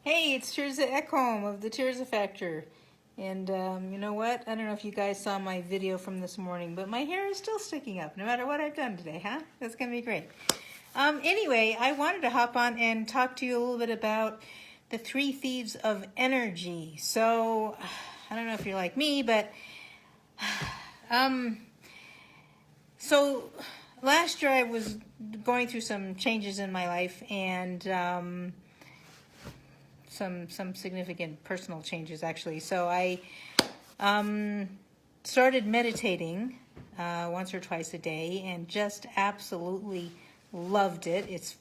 Hey, it's Tirza Ekholm of the Tirza Factor. And you know what? I don't know if you guys saw my video from this morning, but my hair is still sticking up no matter what I've done today, huh? That's going to be great. Anyway, I wanted to hop on and talk to you a little bit about the 3 thieves of energy. So, I don't know if you're like me, but so last year I was going through some changes in my life and some significant personal changes actually. So I started meditating once or twice a day and just absolutely loved it.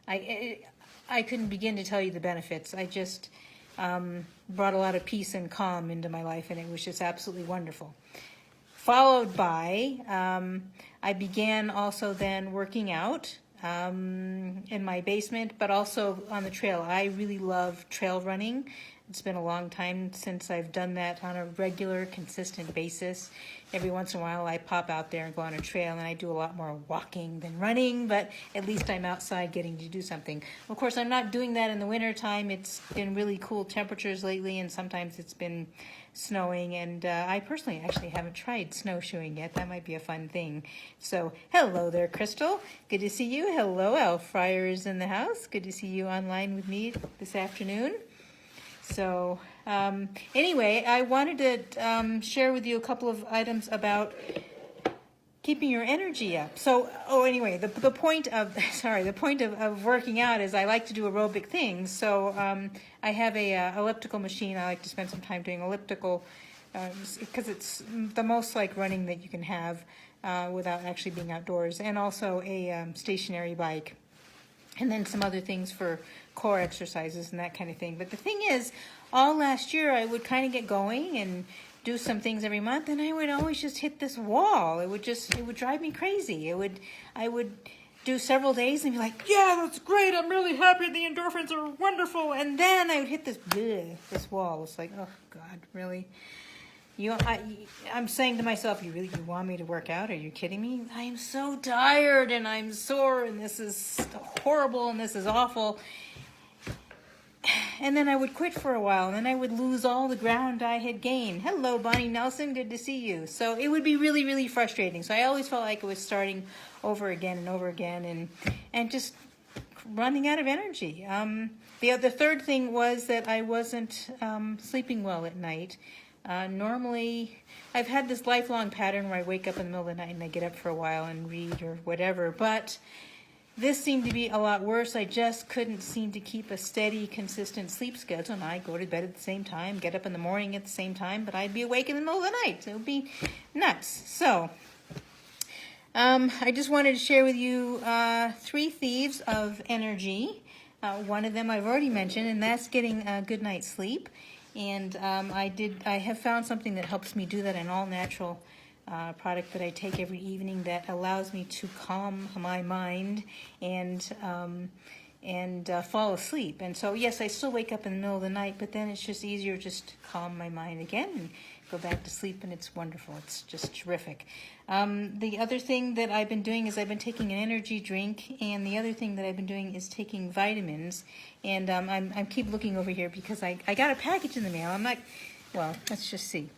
I couldn't begin to tell you the benefits. I just brought a lot of peace and calm into my life, and it was just absolutely wonderful. Followed by, I began also then working out in my basement, but also on the trail. I really love trail running. It's been a long time since I've done that on a regular, consistent basis. Every once in a while I pop out there and go on a trail, and I do a lot more walking than running, but at least I'm outside getting to do something. Of course, I'm not doing that in the winter time. It's been really cool temperatures lately, and sometimes it's been snowing, and I personally actually haven't tried snowshoeing yet. That might be a fun thing. So, hello there, Crystal. Good to see you. Hello, Al Fryer is in the house. Good to see you online with me this afternoon. So, anyway, I wanted to share with you a couple of items about keeping your energy up. So, anyway, the point of the point of working out is I like to do aerobic things. So, I have a elliptical machine. I like to spend some time doing elliptical because it's the most like running that you can have without actually being outdoors, and also a stationary bike. And then some other things for core exercises and that kind of thing. But the thing is, all last year I would kind of get going and do some things every month, and I would always just hit this wall. It would drive me crazy. I would do several days and be like, yeah, that's great. I'm really happy. The endorphins are wonderful. And then I would hit this wall. It's like, oh God, really? I'm saying to myself, you want me to work out? Are you kidding me? I am so tired and I'm sore and this is horrible and this is awful. And then I would quit for a while, and then I would lose all the ground I had gained. Hello, Bonnie Nelson. Good to see you. So it would be really, really frustrating. So I always felt like it was starting over again and over again and just running out of energy. The third thing was that I wasn't sleeping well at night. Normally, I've had this lifelong pattern where I wake up in the middle of the night and I get up for a while and read or whatever, but this seemed to be a lot worse. I just couldn't seem to keep a steady, consistent sleep schedule, and I'd go to bed at the same time, get up in the morning at the same time, but I'd be awake in the middle of the night. It would be nuts. So, I just wanted to share with you 3 thieves of energy. One of them I've already mentioned, and that's getting a good night's sleep. And I have found something that helps me do that, an all-natural product that I take every evening that allows me to calm my mind and fall asleep. And so, yes, I still wake up in the middle of the night, but then it's just easier just to calm my mind again and go back to sleep, and it's wonderful. It's just terrific. The other thing that I've been doing is I've been taking an energy drink, and the other thing that I've been doing is taking vitamins. And I keep looking over here because I got a package in the mail. Well, let's just see.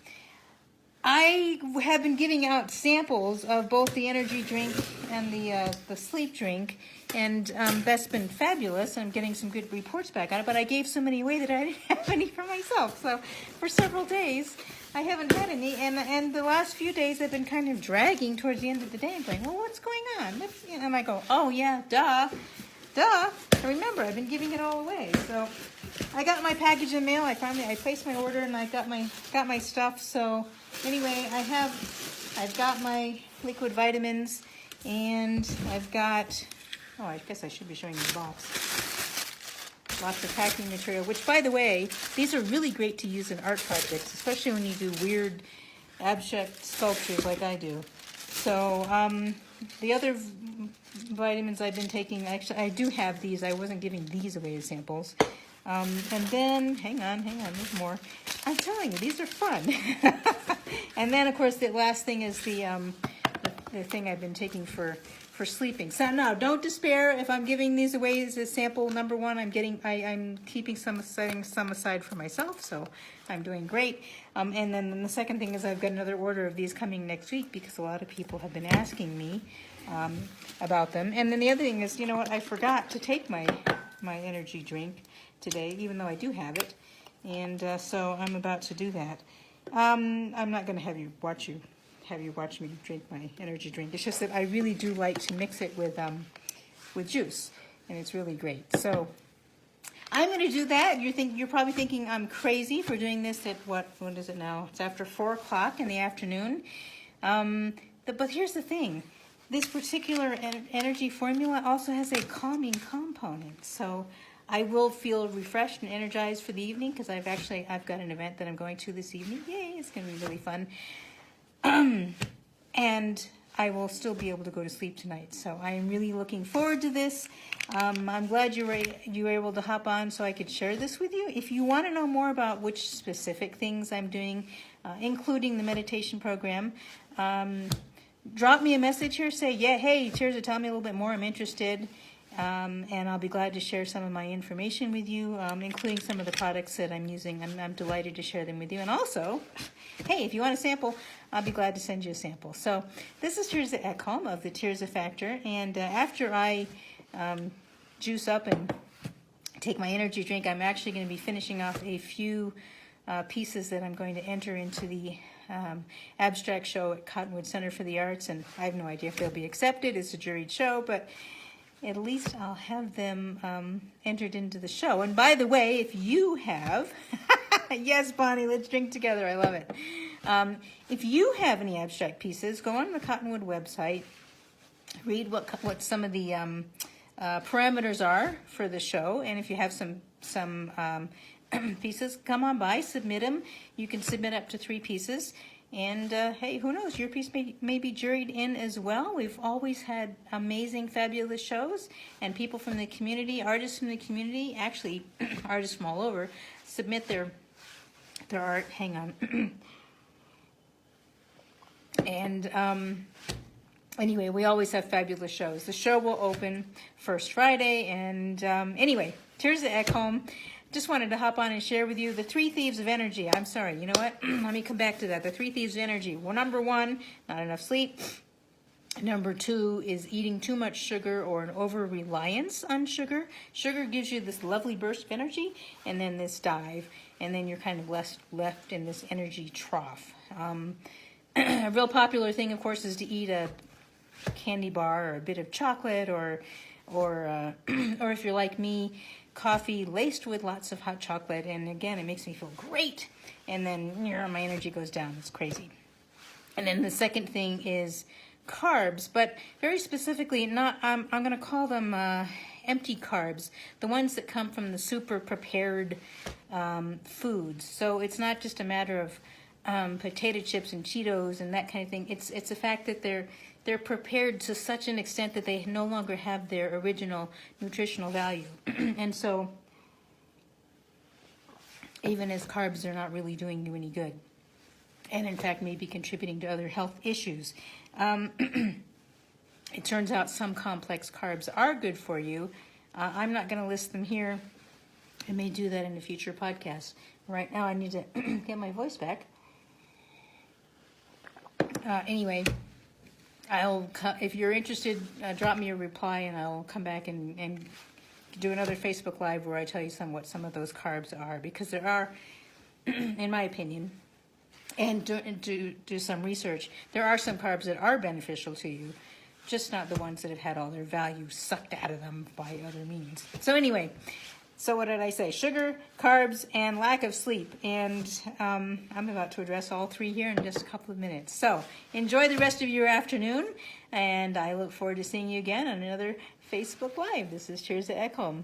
I have been giving out samples of both the energy drink and the sleep drink, and that's been fabulous. I'm getting some good reports back on it, but I gave so many away that I didn't have any for myself. So for several days, I haven't had any, and the last few days I've been kind of dragging towards the end of the day and going, well, what's going on? And I go, oh yeah, duh. Remember, I've been giving it all away. So I got my package in the mail. I placed my order and I got my stuff. So anyway, I've got my liquid vitamins, and I've got, I guess I should be showing you the box. Lots of packing material, which, by the way, these are really great to use in art projects, especially when you do weird abstract sculptures like I do. So the other vitamins I've been taking, actually, I do have these. I wasn't giving these away as samples. And then, hang on, there's more. I'm telling you, these are fun. And then, of course, the last thing is the thing I've been taking for for sleeping. So now, don't despair if I'm giving these away as a sample number one. I'm keeping setting some aside for myself, so I'm doing great. And then the second thing is I've got another order of these coming next week because a lot of people have been asking me about them. And then the other thing is, you know what, I forgot to take my energy drink today, even though I do have it. And so I'm about to do that. I'm not going to have you watch me drink my energy drink. It's just that I really do like to mix it with juice, and it's really great. So I'm going to do that. You're probably thinking I'm crazy for doing this at what is it now? It's after 4 o'clock in the afternoon. But here's the thing. This particular energy formula also has a calming component. So I will feel refreshed and energized for the evening because I've got an event that I'm going to this evening. Yay, it's going to be really fun. And I will still be able to go to sleep tonight. So I am really looking forward to this. I'm glad you were able to hop on so I could share this with you. If you want to know more about which specific things I'm doing, including the meditation program, drop me a message here. Say, yeah, hey, Tirza, tell me a little bit more. I'm interested. And I'll be glad to share some of my information with you, including some of the products that I'm using. I'm delighted to share them with you. And also, hey, if you want a sample, I'll be glad to send you a sample. So this is Tirza Ekholm of the Tirza Factor. And after I juice up and take my energy drink, I'm actually going to be finishing off a few pieces that I'm going to enter into the abstract show at Cottonwood Center for the Arts. And I have no idea if they'll be accepted. It's a juried show, but at least I'll have them entered into the show. And by the way, if you have, yes, Bonnie, let's drink together. I love it. If you have any abstract pieces, go on the Cottonwood website, read what some of the parameters are for the show, and if you have some pieces, come on by, submit them. You can submit up to 3 pieces. And hey, who knows, your piece may be juried in as well. We've always had amazing, fabulous shows, and people from the community, artists from the community, actually artists from all over, submit their art. Hang on. And anyway, we always have fabulous shows. The show will open first Friday, and anyway, Tirza Ekholm. Just wanted to hop on and share with you the 3 thieves of energy. I'm sorry, you know what? Let me come back to that. The 3 thieves of energy. Well, number 1, not enough sleep. Number 2 is eating too much sugar or an over-reliance on sugar. Sugar gives you this lovely burst of energy, and then this dive, and then you're kind of left in this energy trough. A real popular thing, of course, is to eat a candy bar or a bit of chocolate, or if you're like me, coffee laced with lots of hot chocolate, and again, it makes me feel great, and then my energy goes down. It's crazy. And then the second thing is carbs, but very specifically, I'm going to call them empty carbs, the ones that come from the super prepared foods. So it's not just a matter of potato chips and Cheetos and that kind of thing. It's the fact that they're prepared to such an extent that they no longer have their original nutritional value. And so, even as carbs, they're not really doing you any good. And in fact, may be contributing to other health issues. It turns out some complex carbs are good for you. I'm not going to list them here. I may do that in a future podcast. Right now, I need to get my voice back. Anyway, if you're interested, drop me a reply, and I'll come back and do another Facebook Live where I tell you what some of those carbs are, because there are, in my opinion, and do some research, there are some carbs that are beneficial to you, just not the ones that have had all their value sucked out of them by other means. So anyway, so what did I say? Sugar, carbs, and lack of sleep. And I'm about to address all 3 here in just a couple of minutes. So enjoy the rest of your afternoon, and I look forward to seeing you again on another Facebook Live. This is Tirza Ekholm.